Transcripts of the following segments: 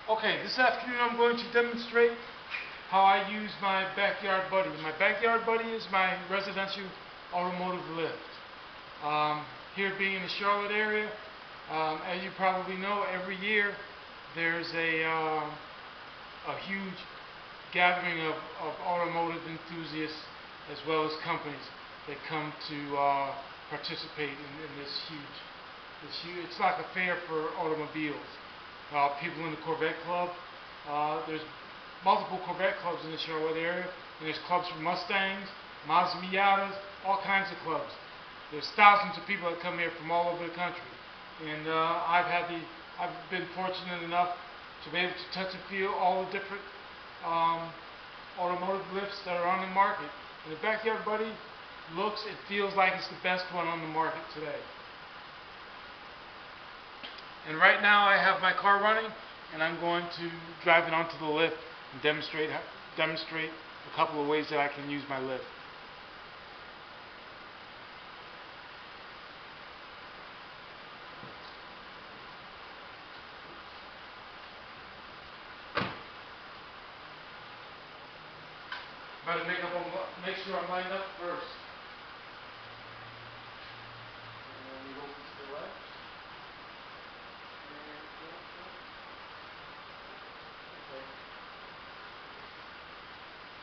Okay, this afternoon I'm going to demonstrate how I use my backyard buddy. My backyard buddy is my residential automotive lift. Here being in the Charlotte area, as you probably know, every year there's a huge gathering of automotive enthusiasts as well as companies that come to participate in this huge, it's like a fair for automobiles. People in the Corvette Club, there's multiple Corvette clubs in the Charlotte area, and there's clubs for Mustangs, Mazda Miatas, all kinds of clubs. There's thousands of people that come here from all over the country, and I've been fortunate enough to be able to touch and feel all the different um, automotive lifts that are on the market. And the Backyard Buddy looks and feels like it's the best one on the market today. And right now I have my car running, and I'm going to drive it onto the lift and demonstrate a couple of ways that I can use my lift. Better make sure I'm lined up first. And then we go to the left. And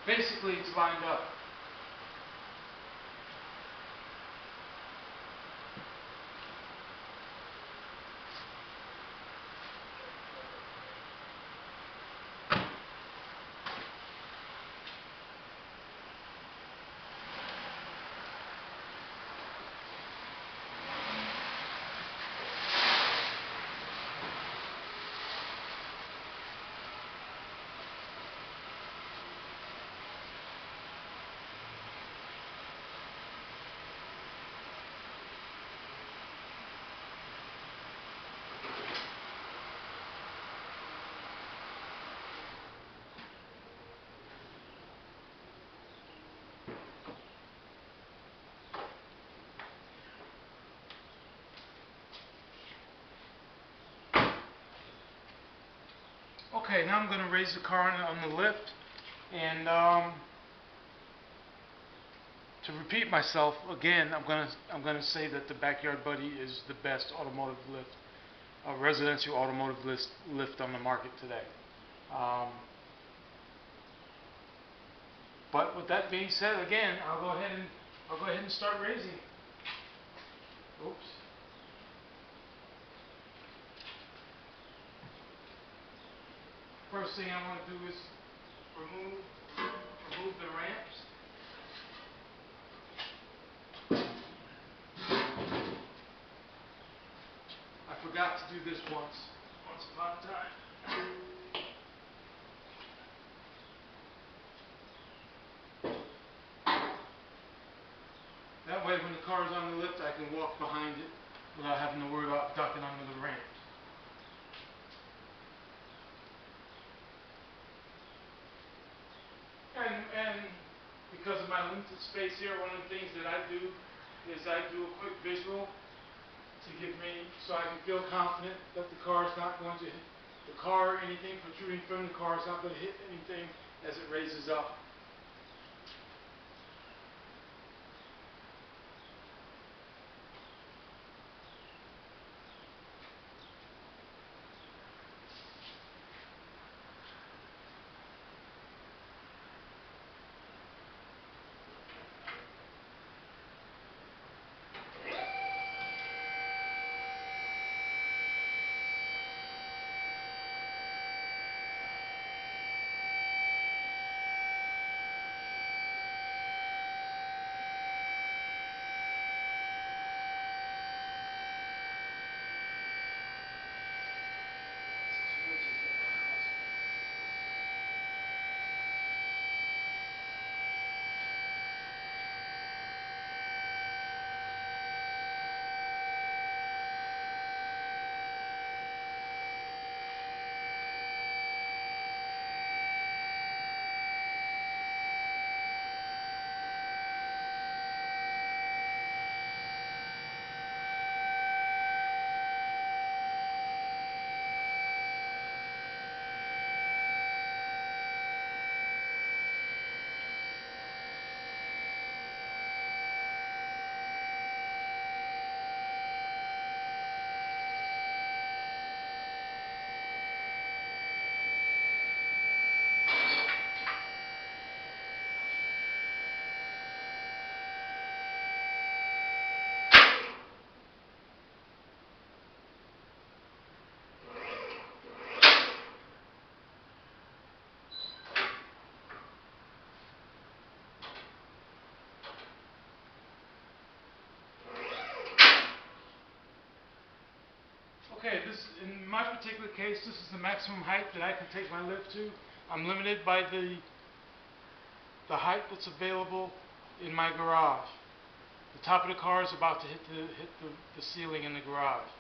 okay. Basically, it's lined up. Okay, now I'm going to raise the car on the lift, and to repeat myself again, I'm going to say that the Backyard Buddy is the best automotive lift, residential automotive lift on the market today. Um, but with that being said, again, I'll go ahead and start raising. Oops. First thing I want to do is remove the ramps. I forgot to do this once upon a time. That way when the car is on the lift, I can walk behind it without having to worry about ducking under the ramps. And because of my limited space here, one of the things that I do is I do a quick visual to give me, so I can feel confident that the car is not going to hit the car, or anything protruding from the car is not going to hit anything as it raises up. Okay, in my particular case, this is the maximum height that I can take my lift to. I'm limited by the height that's available in my garage. The top of the car is about to hit the ceiling in the garage.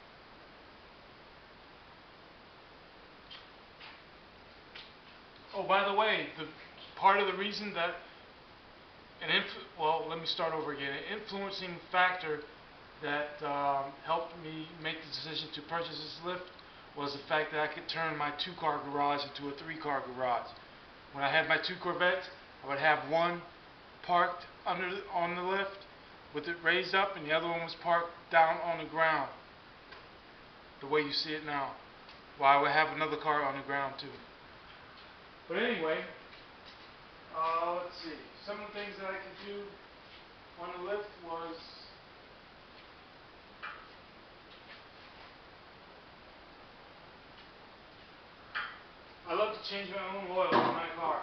Oh, by the way, part of the reason that well, let me start over again. An influencing factor that helped me make the decision to purchase this lift was the fact that I could turn my 2-car garage into a 3-car garage. When I had my 2 Corvettes, I would have one parked on the lift with it raised up, and the other one was parked down on the ground, the way you see it now. Well, I would have another car on the ground too. But anyway, let's see. Some of the things that I could do on the lift was I love to change my own oil in my car.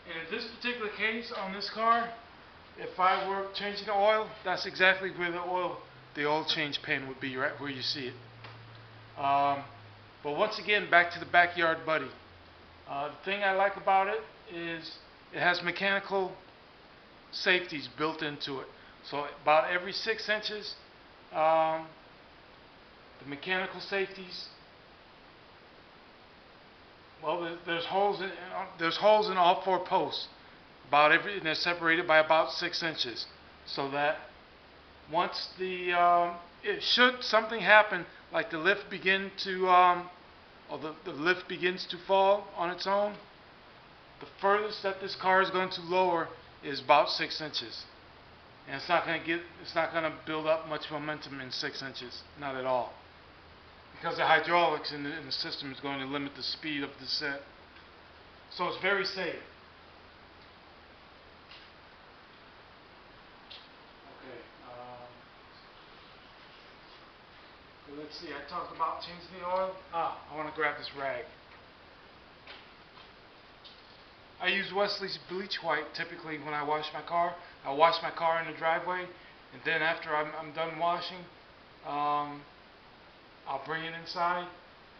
And in this particular case, on this car, if I were changing the oil, that's exactly where the oil change pan would be, right where you see it. But once again, back to the Backyard Buddy. The thing I like about it is it has mechanical safeties built into it. So about every 6 inches, the mechanical safeties, well, there's holes in all 4 posts. And they're separated by about 6 inches, so that once should something happen, like the lift begin to or the lift begins to fall on its own, the furthest that this car is going to lower is about 6 inches, and it's not going to build up much momentum in 6 inches, not at all, because the hydraulics in the system is going to limit the speed of descent. So it's very safe. Let's see, I talked about changing the oil. I want to grab this rag. I use Wesley's Bleach White typically when I wash my car. I wash my car in the driveway, and then after I'm done washing, I'll bring it inside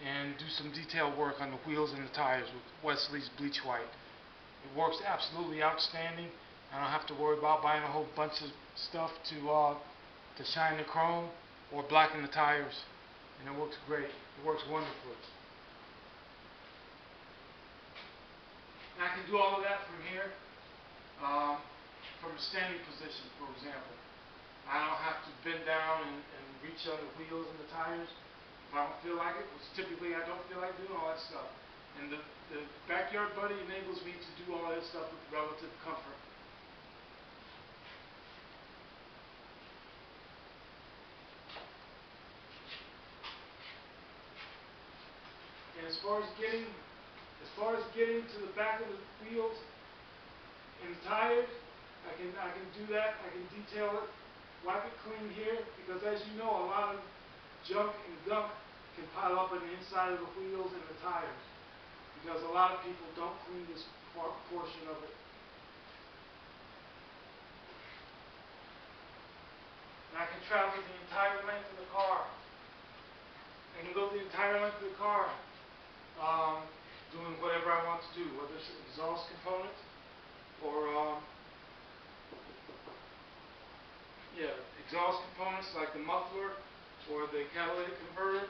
and do some detail work on the wheels and the tires with Wesley's Bleach White. It works absolutely outstanding. I don't have to worry about buying a whole bunch of stuff to shine the chrome or blacken the tires, and it works great. It works wonderfully. And I can do all of that from here, from a standing position, for example. I don't have to bend down and reach on the wheels and the tires if I don't feel like it, which typically I don't feel like doing all that stuff. And the Backyard Buddy enables me to do all that stuff with relative comfort. And as far as getting to the back of the wheels and the tires, I can do that. I can detail it, wipe it clean here, because as you know, a lot of junk and gunk can pile up on the inside of the wheels and the tires, because a lot of people don't clean this portion of it. And I can travel the entire length of the car. I can go the entire length of the car, doing whatever I want to do, whether it's an exhaust component or exhaust components like the muffler or the catalytic converter.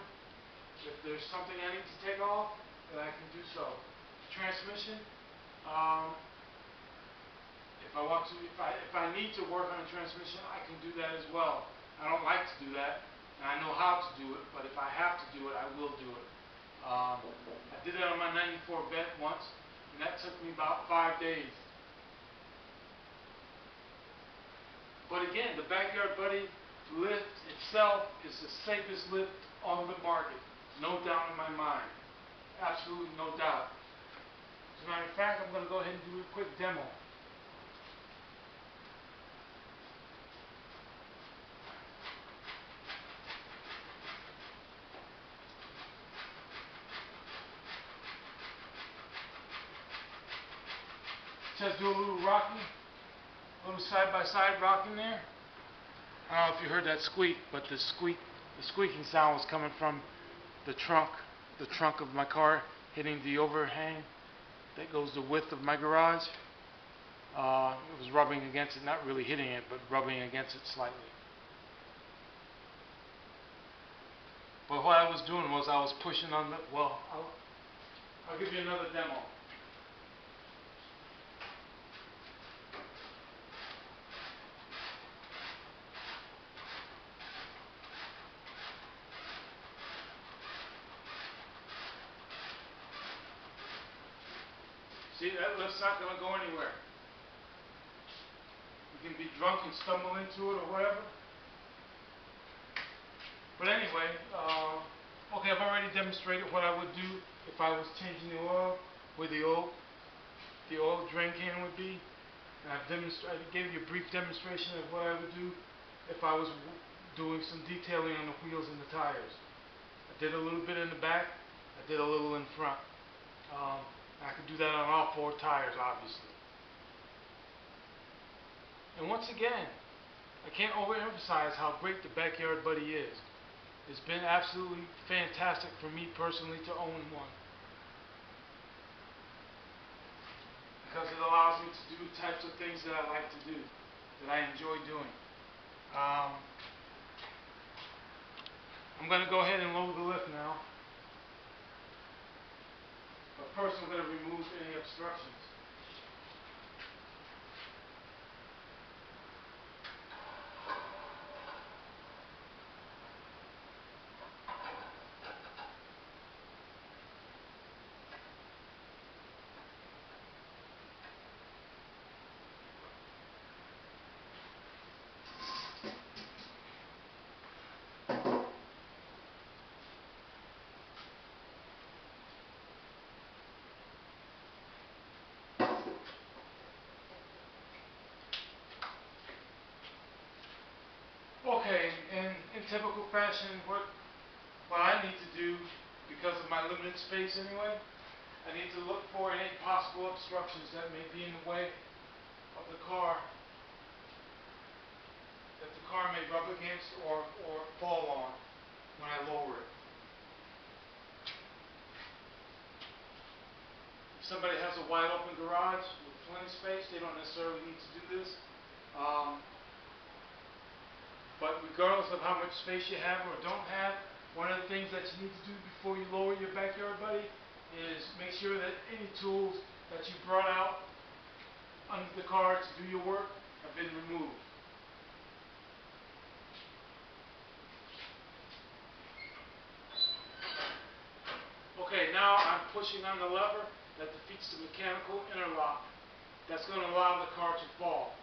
If there's something I need to take off, then I can do so. Transmission, if I need to work on a transmission, I can do that as well. I don't like to do that, and I know how to do it, but if I have to do it, I will do it. I did that on my '94 Vet once, and that took me about 5 days. But again, the Backyard Buddy lift itself is the safest lift on the market. No doubt in my mind. Absolutely no doubt. As a matter of fact, I'm going to go ahead and do a quick demo. says do a little rocking, a little side-by-side rocking there. I don't know if you heard that squeak, but the squeaking sound was coming from the trunk of my car hitting the overhang that goes the width of my garage. It was rubbing against it, not really hitting it, but rubbing against it slightly. But what I was doing was I was pushing on the, well, I'll give you another demo. See, that lift's not going to go anywhere. You can be drunk and stumble into it or whatever. But anyway, okay, I've already demonstrated what I would do if I was changing the oil, where the oil drain can would be. And I gave you a brief demonstration of what I would do if I was doing some detailing on the wheels and the tires. I did a little bit in the back, I did a little in front. I could do that on all 4 tires, obviously. And once again, I can't overemphasize how great the Backyard Buddy is. It's been absolutely fantastic for me personally to own one, because it allows me to do types of things that I like to do, that I enjoy doing. I'm going to go ahead and load the lift now. But first I'm going to remove any obstructions. Okay, in typical fashion, what I need to do, because of my limited space anyway, I need to look for any possible obstructions that may be in the way of the car, that the car may rub against or fall on when I lower it. If somebody has a wide open garage with plenty of space, they don't necessarily need to do this. But regardless of how much space you have or don't have, one of the things that you need to do before you lower your Backyard Buddy is make sure that any tools that you brought out under the car to do your work have been removed. Okay, now I'm pushing on the lever that defeats the mechanical interlock. That's going to allow the car to fall.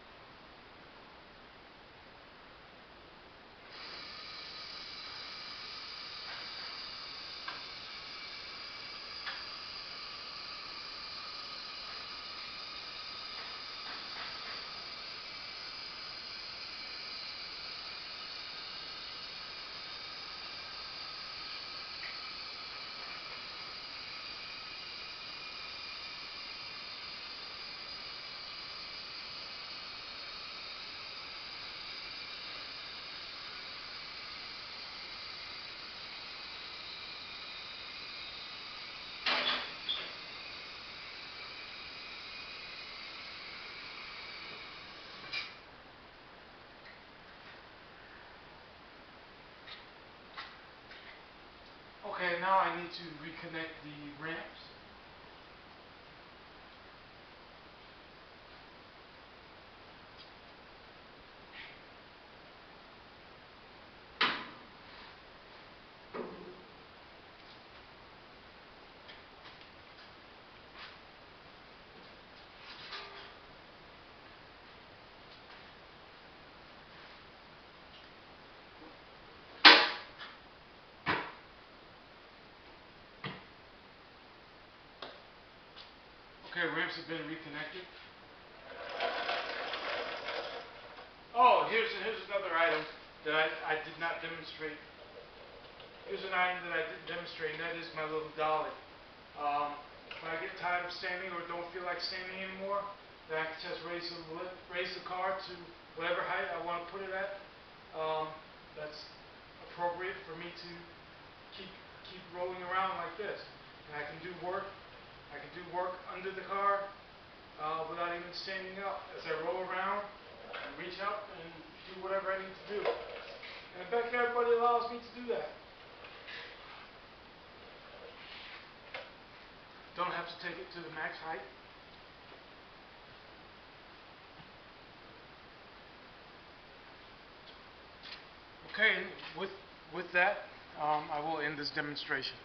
Okay, now I need to reconnect the ramps. Okay, ramps have been reconnected. Oh, here's another item that I did not demonstrate. Here's an item that I didn't demonstrate, and that is my little dolly. When I get tired of standing or don't feel like standing anymore, that I can just raise the car to whatever height I want to put it at. That's appropriate for me to keep rolling around like this. And I can do work. I can do work under the car without even standing up as I roll around and reach up and do whatever I need to do. And the Backyard Buddy allows me to do that. Don't have to take it to the max height. Okay, with that, I will end this demonstration.